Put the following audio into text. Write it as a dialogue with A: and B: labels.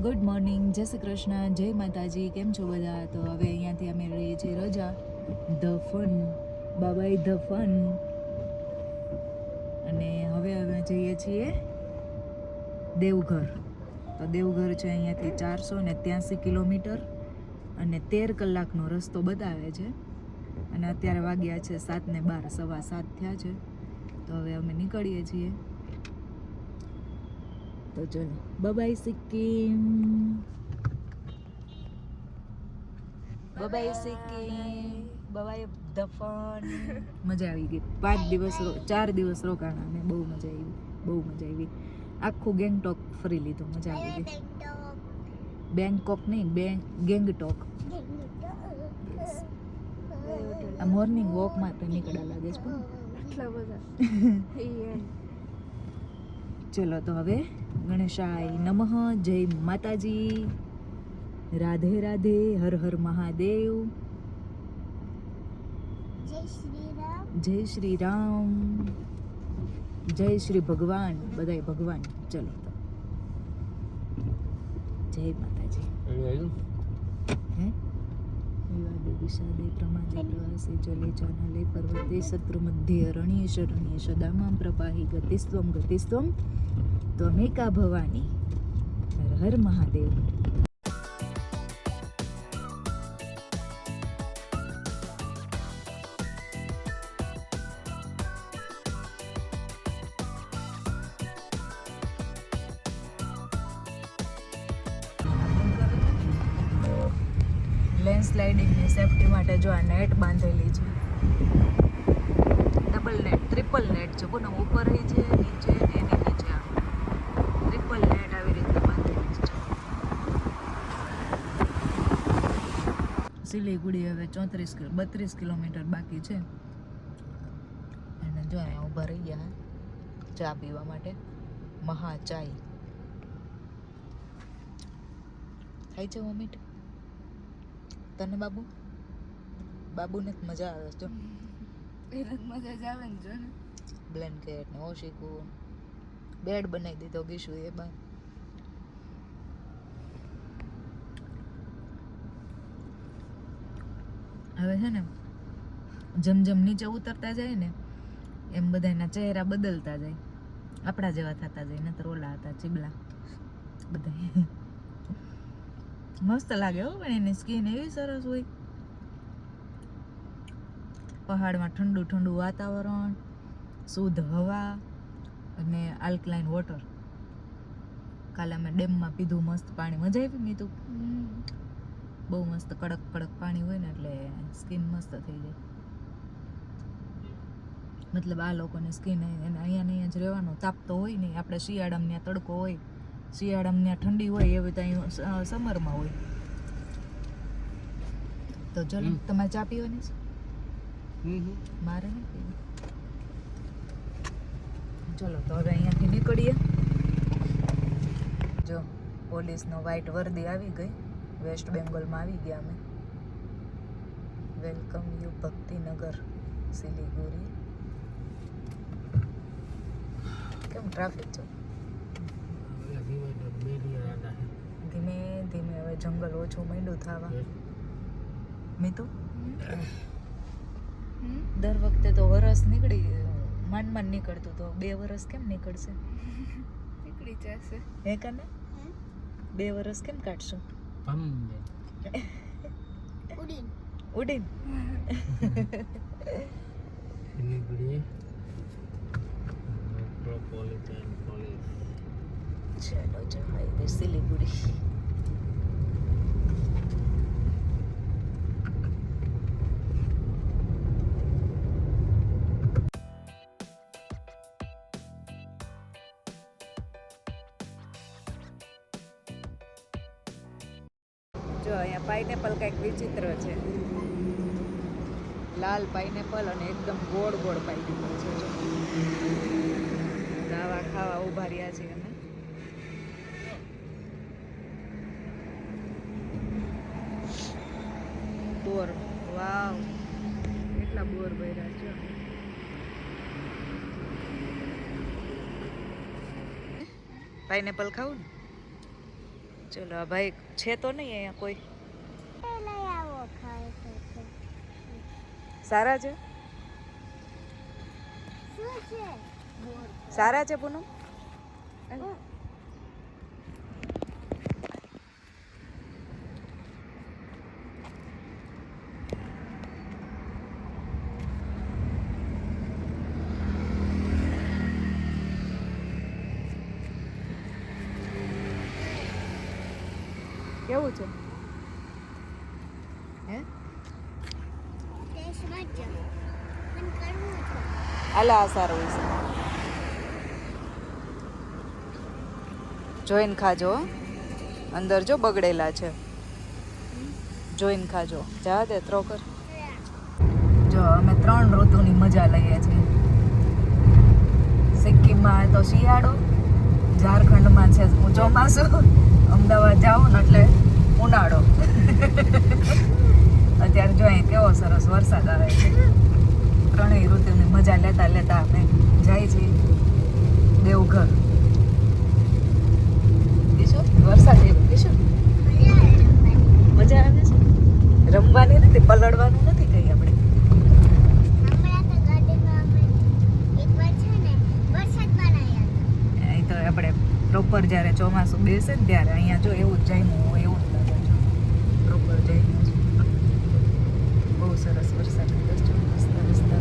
A: Good morning, જય શ્રી કૃષ્ણ, જય માતાજી. કેમ છો બધા? તો હવે અહીંયાથી અમે રહીએ છીએ રજા. ધ ફન, બાબાઈ ધ ફન. અને હવે અમે જઈએ છીએ દેવઘર. તો દેવઘર છે અહીંયાથી 483 કિલોમીટર અને 13 કલાકનો રસ્તો બતાવે છે. અને અત્યારે વાગ્યા છે 7:12, 7:15 થયા છે. તો હવે અમે નીકળીએ છીએ. તો ચલો, bye Sikkim, bye Sikkim, bye the fun. મજા આવી ગઈ. 4 દિવસ રોકાણા અને બહુ મજા આવી. આખું ગેંગટોક ફરી લીધું. મજા આવી ગઈ. બેંગકોક નહીં, ગેંગટોક. આ મોર્નિંગ વોક માટે નીકળ્યા લાગે છે પણ
B: આટલા બધા
A: ચલો તો હવે ગણેશાય નમઃ, જય માતાજી, રાધે રાધે, હર હર મહાદેવ, જય શ્રી રામ, જય શ્રી ભગવાન, બધાય ભગવાન. ચલો તો જય માતાજી. હે વિવાદે વિષાદે પ્રમાદે પ્રવાસે જલે ચાનલે પર્વતે શત્રુ મધ્યે રણ્યે શરણ્યે સદા માં પ્રપાહી ગતિસ્ત્વમ ત્વમેકા ભવાની. હર હર મહાદેવ. લેન્ડસ્લાઇડિંગની સેફટી માટે જો આ નેટ બાંધેલી છે. ડબલ નેટ, ટ્રિપલ નેટ છે. કોને ઉપર છે, નીચે ને એની નીચે આ ટ્રિપલ નેટ આવી રીતે બાંધેલી છે. સિલીગુડી હવે 32 કિલોમીટર બાકી છે. અને જો અહીંયા ઊભા રહી ગયા ચા પીવા માટે. મહા ચાય થાય છે વોમિટ તને? બાબુને મજા આવે છે.
B: એને મજા જ આવે ને. જો ને
A: બ્લેન્કેટ ને ઓશીકું, બેડ બનાવી દીધો ગીશું એ બાર. હવે છે ને જેમ જેમ નીચે ઉતરતા જાય ને એમ બધાના ચહેરા બદલતા જાય, આપણા જેવા થતા જાય. નતર ઓલા હતા ચીબલા બધા. મસ્ત લાગે હો, પણ એની સ્કિન એવી સરસ હોય. પહાડમાં ઠંડુ ઠંડુ વાતાવરણ, શુદ્ધ હવા અને આલ્કલાઇન વોટર. કાલે અમે ડેમમાં પીધું મસ્ત પાણી. મજા આવી મીતું. બહુ મસ્ત કડક કડક પાણી હોય ને એટલે સ્કિન મસ્ત થઈ જાય. મતલબ આ લોકોની સ્કિન અહીંયા જ રહેવાનો. તાપ તો હોય નહીં. આપણે શિયાળામાં ત્યાં તડકો હોય, શિયાળામાં ત્યાં ઠંડી હોય, એવી તો અહીં સમરમાં હોય. તો ચલો, તમારે ચા પીવાની છે? મારે નહીં પીવી. ચલો તો હવે અહીંયાથી નીકળીએ. જો પોલીસનો વ્હાઇટ વર્દી આવી ગઈ. વેસ્ટ બેંગોલમાં આવી ગયા અમે. Welcome you Bhaktinagar Siliguri. કેમ ટ્રાફિક છે? ધીમે ધીમે હવે જંગલ ઓછું માંડ્યું થવા. મીતુ દર વખતે તો વરસ નીકળી માંડ નીકળતું, તો 2 વર્ષ કેમ નીકળશે?
B: નીકળી જશે.
A: હે કને 2 વર્ષ કેમ કાઢશું? ઉડીન ચલો જો હાઈવે સિલીગુડી. જો અહીંયા પાઇનેપલ કંઈક વિચિત્ર છે. લાલ પાઇનેપલ અને એકદમ ગોળ ગોળ પાઇનેપલ છે. દાવા ખાવા ઉભા રહ્યા છીએ અમે. બોર, વાવ, કેટલા બોર ભર્યા છે. પાઇનેપલ ખાવું ને? ચલો આ ભાઈ છે તો નહીં અહીંયા કોઈ સારા છે સારા છે પૂનમ કેવું છે હે આલા આ સારું છે જોઈને ખાજો હો. અંદર જો બગડેલા છે જોઈને ખાજો જા દે ત્રોકર જો અમે 3 ઋતુની મજા લઈએ છીએ સિક્કિમમાં તો શિયાળો ઝારખંડમાં છે ચોમાસું અમદાવાદ જાઓ ને એટલે ઉનાળો અત્યારે જો અહીં કેવો સરસ વરસાદ આવે છે ત્રણેય ઋતુની મજા લેતા લેતા આપણે જાય છે દેવઘર કિશોર વરસાદ એવું કિશોર મજા આવે છે રમવાની નથી પલળવાનું નથી કઈ આપણે અહીં તો આપણે પ્રોપર જ્યારે ચોમાસું બેસે ને ત્યારે અહીંયા જો એવું જ જામ્યું હોય એવું જ લાગે છે પ્રોપર જામ્યું છે બહુ સરસ વરસાદ મસ્ત રસ્તા